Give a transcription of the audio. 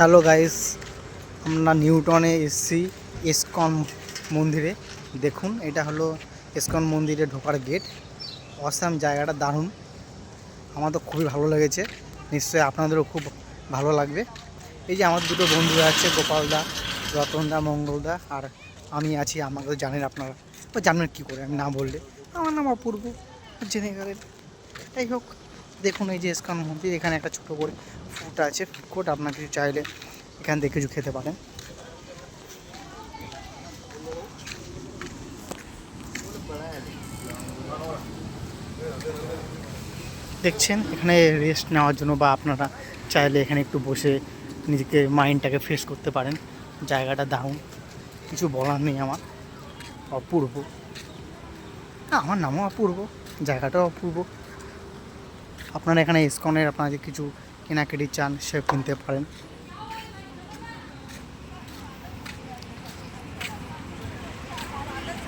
Hello guys, আমরা নিউটনে এসছি ইসকন মন্দিরে। দেখুন, এটা হলো ইসকন মন্দিরে ঢোকার গেট। অসাম, জায়গাটা দারুণ, আমার তো খুবই ভালো লেগেছে, নিশ্চয়ই আপনাদেরও খুব ভালো লাগবে। এই যে আমার দুটো বন্ধুরা আছে, গোপালদা, রতনদা, মঙ্গলদা, আর আমি আছি। আমাকে তো জানেন আপনারা, জানেন কী করে আমি না বললে। আমার নাম অপূর্ব, জেনে গেলেন। যাই হোক, দেখুন এই যে ইসকন মন্দির, এখানে একটা ছোটো করে ফুড আছে, ফুড কোর্ট। আপনার কিছু চাইলে এখান থেকে কিছু খেতে পারেন। দেখছেন, এখানে রেস্ট নেওয়ার জন্য বা আপনারা চাইলে এখানে একটু বসে নিজেকে মাইন্ডটাকে ফ্রেশ করতে পারেন। জায়গাটা দারুণ, কিছু বলার নেই আমার। অপূর্ব, আমার নামও অপূর্ব, জায়গাটাও অপূর্ব। আপনারা এখানে ইসকনের আপনারা যে কিছু কেনাকাটি চান সে কিনতে পারেন।